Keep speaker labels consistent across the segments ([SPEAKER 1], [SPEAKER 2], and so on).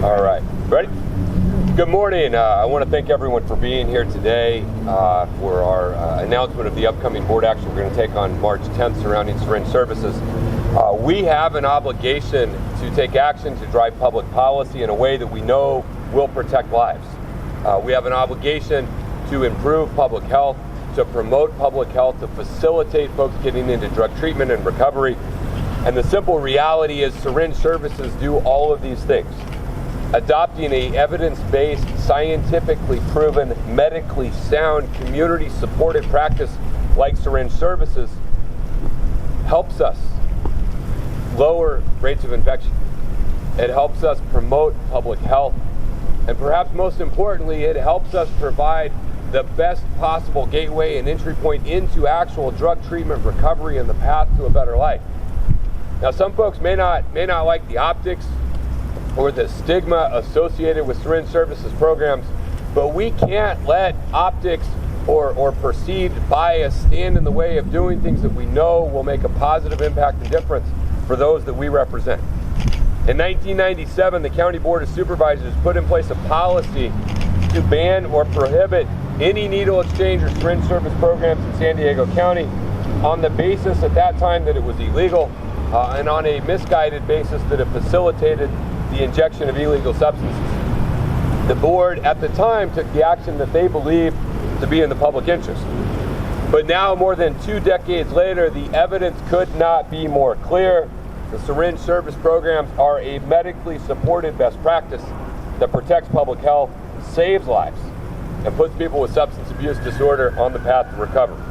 [SPEAKER 1] All right, ready? Good morning. I want to thank everyone for being here today for our announcement of the upcoming board action we're going to take on March 10th surrounding syringe services. We have an obligation to take action to drive public policy in a way that we know will protect lives. We have an obligation to improve public health, to promote public health, to facilitate folks getting into drug treatment and recovery. And the simple reality is syringe services do all of these things. Adopting a evidence-based, scientifically proven, medically sound, community-supported practice like syringe services helps us lower rates of infection. It helps us promote public health. And perhaps most importantly, it helps us provide the best possible gateway and entry point into actual drug treatment, recovery, and the path to a better life. Now, some folks may not like the optics or the stigma associated with syringe services programs, but we can't let optics or perceived bias stand in the way of doing things that we know will make a positive impact and difference for those that we represent. In 1997, the County Board of Supervisors put in place a policy to ban or prohibit any needle exchange or syringe service programs in San Diego County on the basis at that time that it was illegal and on a misguided basis that it facilitated the injection of illegal substances. The board at the time took the action that they believed to be in the public interest. But now, more than 2 decades later, the evidence could not be more clear. The syringe service programs are a medically supported best practice that protects public health, saves lives, and puts people with substance abuse disorder on the path to recovery.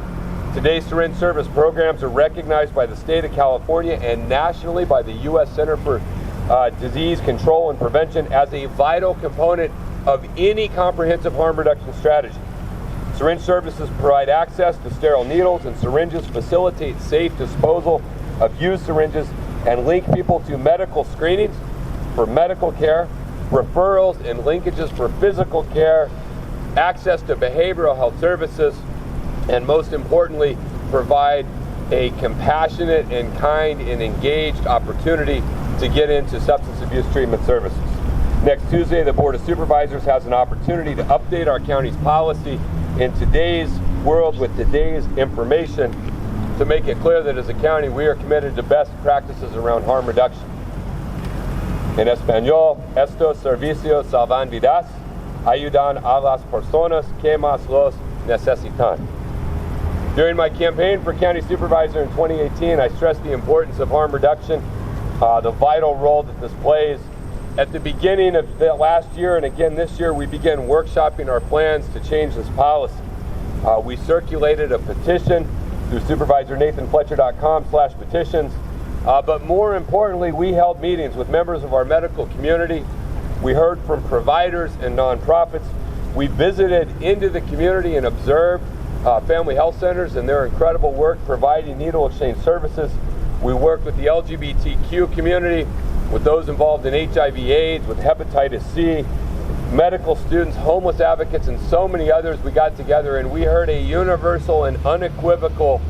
[SPEAKER 1] Today's syringe service programs are recognized by the state of California and nationally by the U.S. Center for Disease Control and Prevention as a vital component of any comprehensive harm reduction strategy. Syringe services provide access to sterile needles and syringes, facilitate safe disposal of used syringes, and link people to medical screenings for medical care, referrals and linkages for physical care, access to behavioral health services, and most importantly, provide a compassionate and kind and engaged opportunity to get into substance abuse treatment services. Next Tuesday, the Board of Supervisors has an opportunity to update our county's policy in today's world with today's information to make it clear that as a county, we are committed to best practices around harm reduction. En español, estos servicios salvan vidas, ayudan a las personas que más los necesitan. During my campaign for county supervisor in 2018, I stressed the importance of harm reduction, the vital role that this plays. At the beginning of the last year and again this year, we began workshopping our plans to change this policy. We circulated a petition through supervisornathanfletcher.com/petitions. But more importantly, we held meetings with members of our medical community. We heard from providers and nonprofits. We visited into the community and observed family health centers and their incredible work providing needle exchange services. We worked with the LGBTQ community, with those involved in HIV/AIDS, with hepatitis C, medical students, homeless advocates, and so many others. We got together and we heard a universal and unequivocal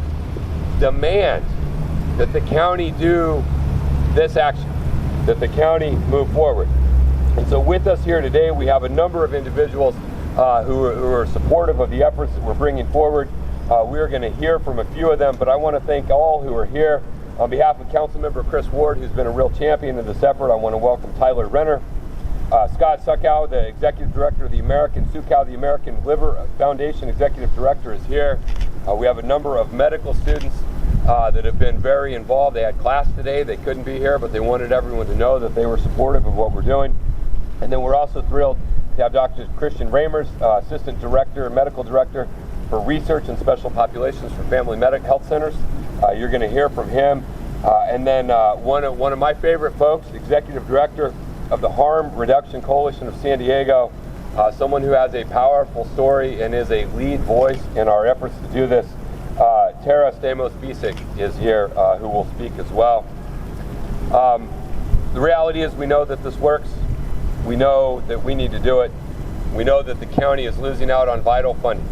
[SPEAKER 1] demand that the county do this action, that the county move forward. And so with us here today, we have a number of individuals who are supportive of the efforts that we're bringing forward. We are going to hear from a few of them, but I want to thank all who are here. On behalf of Councilmember Chris Ward, who's been a real champion in this effort, I want to welcome Tyler Renner, Scott Suckow, the Executive Director of the American Liver Foundation Executive Director is here. We have a number of medical students that have been very involved. They had class today. They couldn't be here, but they wanted everyone to know that they were supportive of what we're doing. And then we're also thrilled to have Dr. Christian Ramers, Assistant Director, Medical Director for Research and Special Populations for Family Medical Health Centers. You're going to hear from him. And then one of my favorite folks, Executive Director of the Harm Reduction Coalition of San Diego, someone who has a powerful story and is a lead voice in our efforts to do this. Tara Stamos-Bisic is here, who will speak as well. The reality is we know that this works. We know that we need to do it. We know that the county is losing out on vital funding.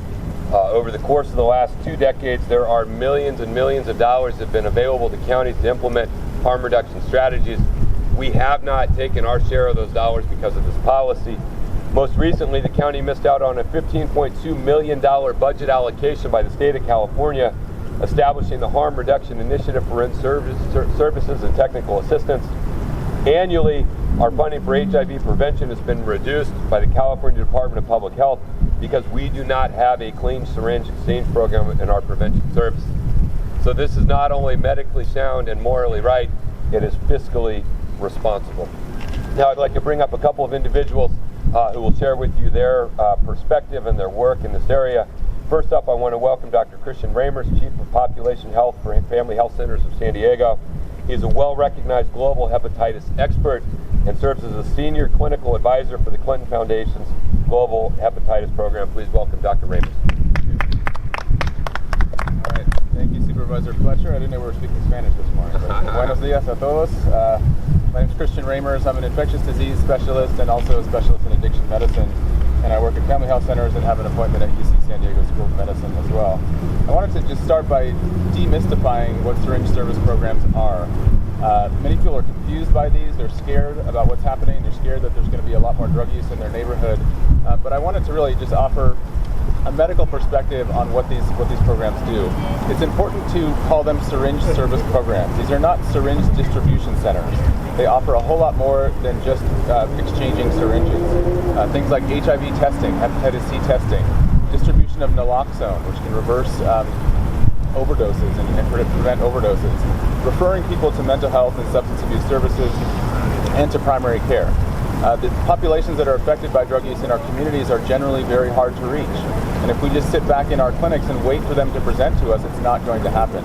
[SPEAKER 1] Over the course of the last 2 decades, there are millions and millions of dollars that have been available to counties to implement harm reduction strategies. We have not taken our share of those dollars because of this policy. Most recently, the county missed out on a $15.2 million budget allocation by the state of California, establishing the Harm Reduction Initiative for services and technical assistance. Annually, our funding for HIV prevention has been reduced by the California Department of Public Health because we do not have a clean syringe exchange program in our prevention service. So this is not only medically sound and morally right, it is fiscally responsible. Now I'd like to bring up a couple of individuals who will share with you their perspective and their work in this area. First up, I want to welcome Dr. Christian Ramers, Chief of Population Health for Family Health Centers of San Diego. He's a well-recognized global hepatitis expert and serves as a senior clinical advisor for the Clinton Foundation's Global Hepatitis Program. Please welcome Dr. Ramers.
[SPEAKER 2] All right, thank you, Supervisor Fletcher. I didn't know we were speaking Spanish this morning. Buenos dias a todos. My name is Christian Ramers. I'm an infectious disease specialist and also a specialist in addiction medicine. And I work at Family Health Centers and have an appointment at UC San Diego School of Medicine as well. I wanted to just start by demystifying what syringe service programs are. Many people are confused by these. They're scared about what's happening. They're scared that there's going to be a lot more drug use in their neighborhood. But I wanted to really just offer a medical perspective on what these programs do. It's important to call them syringe service programs. These are not syringe distribution centers. They offer a whole lot more than just exchanging syringes. Things like HIV testing, hepatitis C testing, distribution of naloxone, which can reverse overdoses and prevent overdoses, referring people to mental health and substance abuse services, and to primary care. The populations that are affected by drug use in our communities are generally very hard to reach. And if we just sit back in our clinics and wait for them to present to us, it's not going to happen.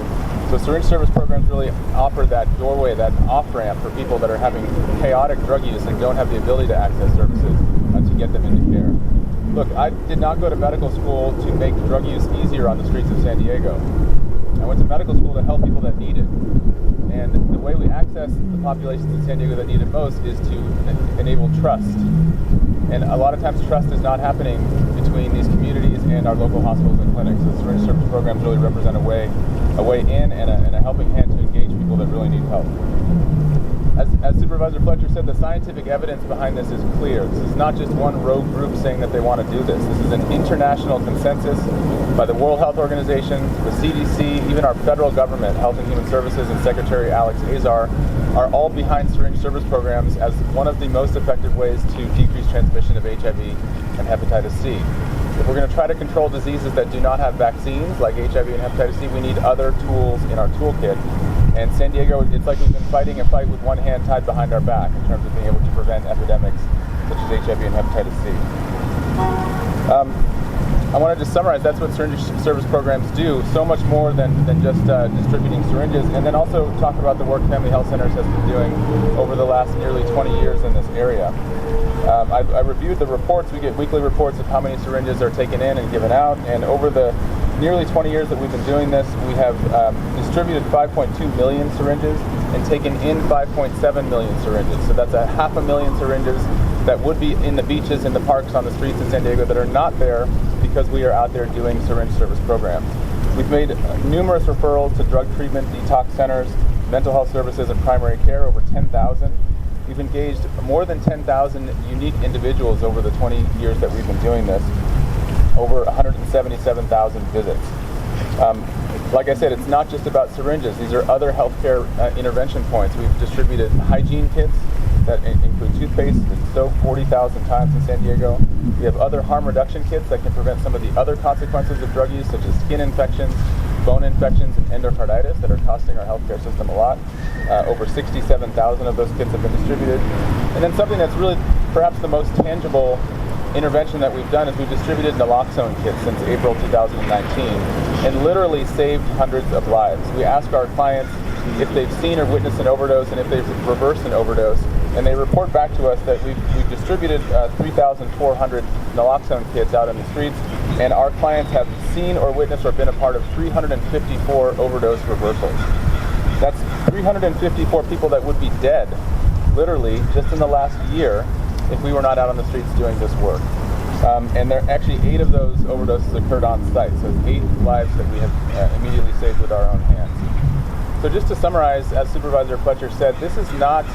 [SPEAKER 2] So syringe service programs really offer that doorway, that off-ramp for people that are having chaotic drug use and don't have the ability to access services to get them into care. Look, I did not go to medical school to make drug use easier on the streets of San Diego. I went to medical school to help people that need it. And the way we access the populations in San Diego that need it most is to enable trust. And a lot of times trust is not happening between these communities and our local hospitals and clinics. So syringe service programs really represent a way in and a helping hand to engage people that really need help. As Supervisor Fletcher said, the scientific evidence behind this is clear. This is not just one rogue group saying that they want to do this. This is an international consensus by the World Health Organization, the CDC, even our federal government, Health and Human Services, and Secretary Alex Azar are all behind syringe service programs as one of the most effective ways to decrease transmission of HIV and hepatitis C. If we're going to try to control diseases that do not have vaccines, like HIV and hepatitis C, we need other tools in our toolkit. And San Diego, it's like we've been fighting a fight with one hand tied behind our back in terms of being able to prevent epidemics such as HIV and hepatitis C. I want to just summarize, that's what syringe service programs do, so much more than just distributing syringes, and then also talk about the work Family Health Centers has been doing over the last nearly 20 years in this area. I reviewed the reports. We get weekly reports of how many syringes are taken in and given out, and over the nearly 20 years that we've been doing this, we have distributed 5.2 million syringes and taken in 5.7 million syringes. So that's 500,000 syringes that would be in the beaches, in the parks, on the streets in San Diego that are not there because we are out there doing syringe service programs. We've made numerous referrals to drug treatment, detox centers, mental health services, and primary care, over 10,000. We've engaged more than 10,000 unique individuals over the 20 years that we've been doing this, over 177,000 visits. Like I said, it's not just about syringes. These are other healthcare intervention points. We've distributed hygiene kits that include toothpaste and soap 40,000 times in San Diego. We have other harm reduction kits that can prevent some of the other consequences of drug use, such as skin infections, bone infections, and endocarditis that are costing our healthcare system a lot. Over 67,000 of those kits have been distributed. And then something that's really perhaps the most tangible intervention that we've done is we've distributed naloxone kits since April 2019 and literally saved hundreds of lives. We ask our clients if they've seen or witnessed an overdose and if they've reversed an overdose, and they report back to us that we've distributed 3,400 naloxone kits out in the streets, and our clients have seen or witnessed or been a part of 354 overdose reversals. That's 354 people that would be dead, literally, just in the last year if we were not out on the streets doing this work. And there actually 8 of those overdoses occurred on site, so 8 lives that we have immediately saved with our own hands. So just to summarize, as Supervisor Fletcher said, this is not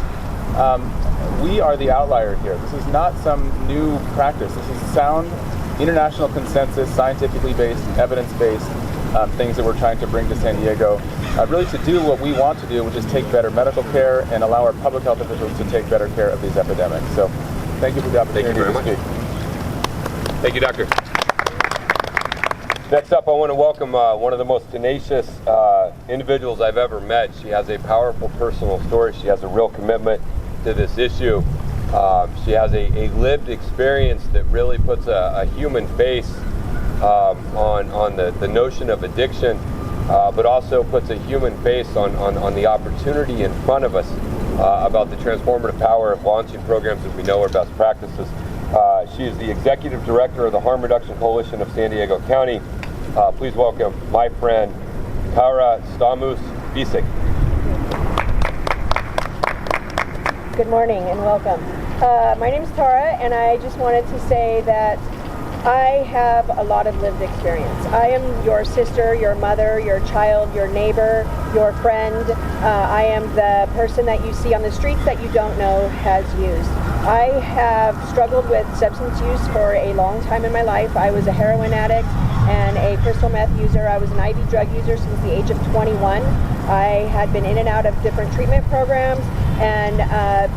[SPEAKER 2] we are the outlier here. This is not some new practice. This is sound, international consensus, scientifically based, evidence-based things that we're trying to bring to San Diego, really to do what we want to do, which is take better medical care and allow our public health officials to take better care of these epidemics. So thank you for the opportunity to speak.
[SPEAKER 1] Thank you, Doctor. Next up, I want to welcome one of the most tenacious individuals I've ever met. She has a powerful personal story. She has a real commitment to this issue. She has a lived experience that really puts a human face on the notion of addiction, but also puts a human face on the opportunity in front of us about the transformative power of launching programs that we know are best practices. She is the Executive Director of the Harm Reduction Coalition of San Diego County. Please welcome my friend, Tara Stamus-Bisek.
[SPEAKER 3] Good morning and welcome. My name is Tara, and I just wanted to say that I have a lot of lived experience. I am your sister, your mother, your child, your neighbor, your friend. I am the person that you see on the streets that you don't know has used. I have struggled with substance use for a long time in my life. I was a heroin addict and a crystal meth user. I was an IV drug user since the age of 21. I had been in and out of different treatment programs and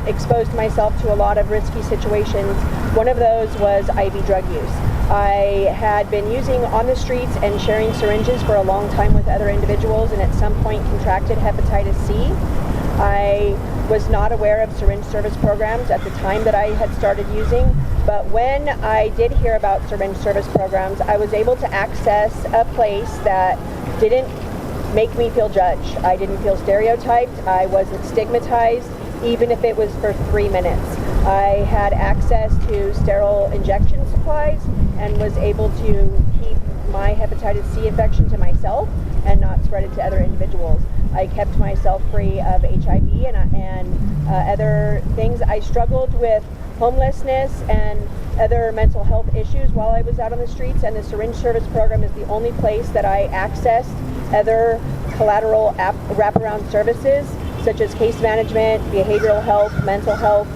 [SPEAKER 3] exposed myself to a lot of risky situations. One of those was IV drug use. I had been using on the streets and sharing syringes for a long time with other individuals, and at some point contracted hepatitis C. I was not aware of syringe service programs at the time that I had started using, but when I did hear about syringe service programs, I was able to access a place that didn't make me feel judged. I didn't feel stereotyped. I wasn't stigmatized, even if it was for 3 minutes. I had access to sterile injection supplies and was able to keep my hepatitis C infection to myself and not spread it to other individuals. I kept myself free of HIV and other things. I struggled with homelessness and other mental health issues while I was out on the streets, and the syringe service program is the only place that I accessed other collateral wraparound services such as case management, behavioral health, mental health,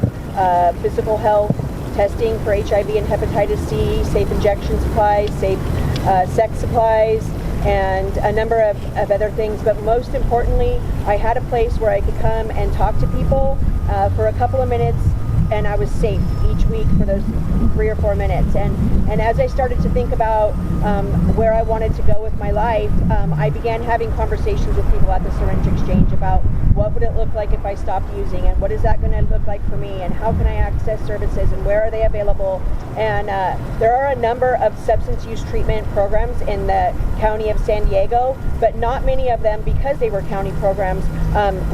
[SPEAKER 3] physical health, testing for HIV and hepatitis C, safe injection supplies, safe sex supplies, and a number of other things. But most importantly, I had a place where I could come and talk to people for a couple of minutes, and I was safe each week for those 3 or 4 minutes. And as I started to think about where I wanted to go with my life, I began having conversations with people at the Syringe Exchange about what would it look like if I stopped using, and what is that going to look like for me, and how can I access services, and where are they available. And there are a number of substance use treatment programs in the county of San Diego, but not many of them, because they were county programs,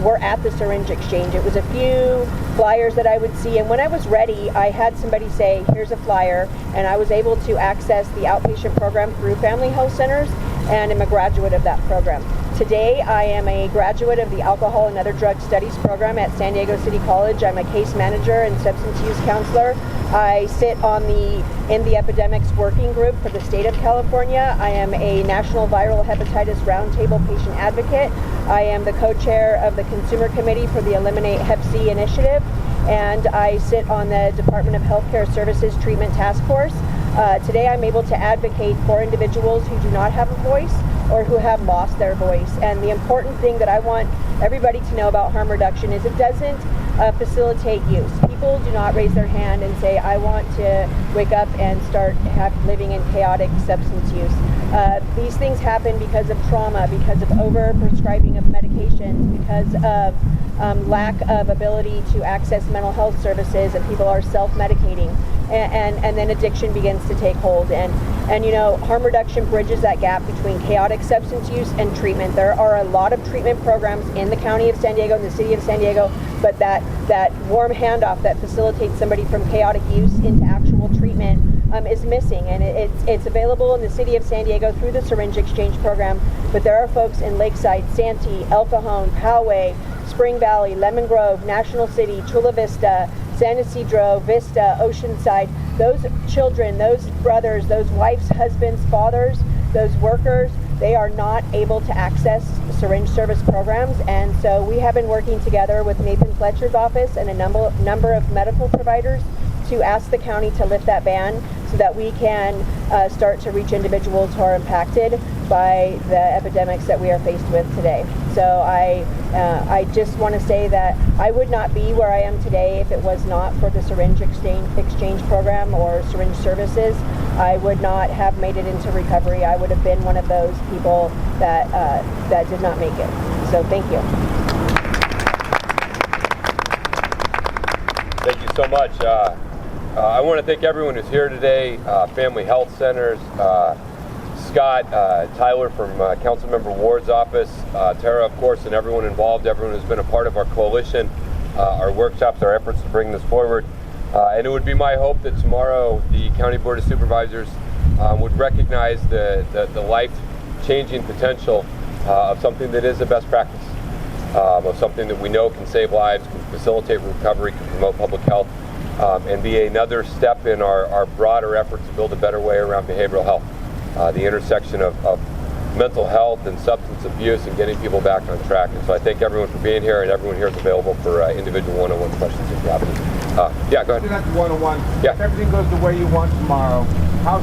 [SPEAKER 3] were at the Syringe Exchange. It was a few flyers that I would see, and when I was ready, I had somebody say, here's a flyer, and I was able to access the outpatient program through Family Health Centers, and I'm a graduate of that program. Today, I am a graduate of the Alcohol and Other Drug Studies program at San Diego City College. I'm a case manager and substance use counselor. I sit on in the epidemics working group for the state of California. I am a National Viral Hepatitis Roundtable patient advocate. I am the co-chair of the Consumer Committee for the Eliminate Hep C initiative, and I sit on the Department of Healthcare Services Treatment Task Force. Today I'm able to advocate for individuals who do not have a voice or who have lost their voice. And the important thing that I want everybody to know about harm reduction is it doesn't facilitate use. People do not raise their hand and say, I want to wake up and start living in chaotic substance use. These things happen because of trauma, because of over-prescribing of medications, because of lack of ability to access mental health services, and people are self-medicating. And then addiction begins to take hold. And you know, harm reduction bridges that gap between chaotic substance use and treatment. There are a lot of treatment programs in the county of San Diego and the city of San Diego, but that warm handoff that facilitates somebody from chaotic use into actual treatment is missing. And it's available in the city of San Diego through the Syringe Exchange program, but there are folks in Lakeside, Santee, El Cajon, Poway, Spring Valley, Lemon Grove, National City, Chula Vista, San Ysidro, Vista, Oceanside. Those children, those brothers, those wives, husbands, fathers, those workers, they are not able to access syringe service programs. And so we have been working together with Nathan Fletcher's office and a number of medical providers to ask the county to lift that ban so that we can start to reach individuals who are impacted by the epidemics that we are faced with today. So I just want to say that I would not be where I am today if it was not for the syringe exchange program or syringe services. I would not have made it into recovery. I would have been one of those people that did not make it. So thank you.
[SPEAKER 1] Thank you so much. I want to thank everyone who's here today, Family Health Centers, Scott, Tyler from Councilmember Ward's office, Tara, of course, and everyone involved, everyone who's been a part of our coalition, our workshops, our efforts to bring this forward. And it would be my hope that tomorrow the County Board of Supervisors would recognize the life-changing potential of something that is a best practice, of something that we know can save lives, can facilitate recovery, can promote public health, and be another step in our broader efforts to build a better way around behavioral health. The intersection of mental health and substance abuse and getting people back on track. And so I thank everyone for being here, and everyone here is available for individual one-on-one questions if you have any. Yeah, go ahead.
[SPEAKER 4] One-on-one.
[SPEAKER 1] Yeah.
[SPEAKER 4] If everything goes the way you want tomorrow,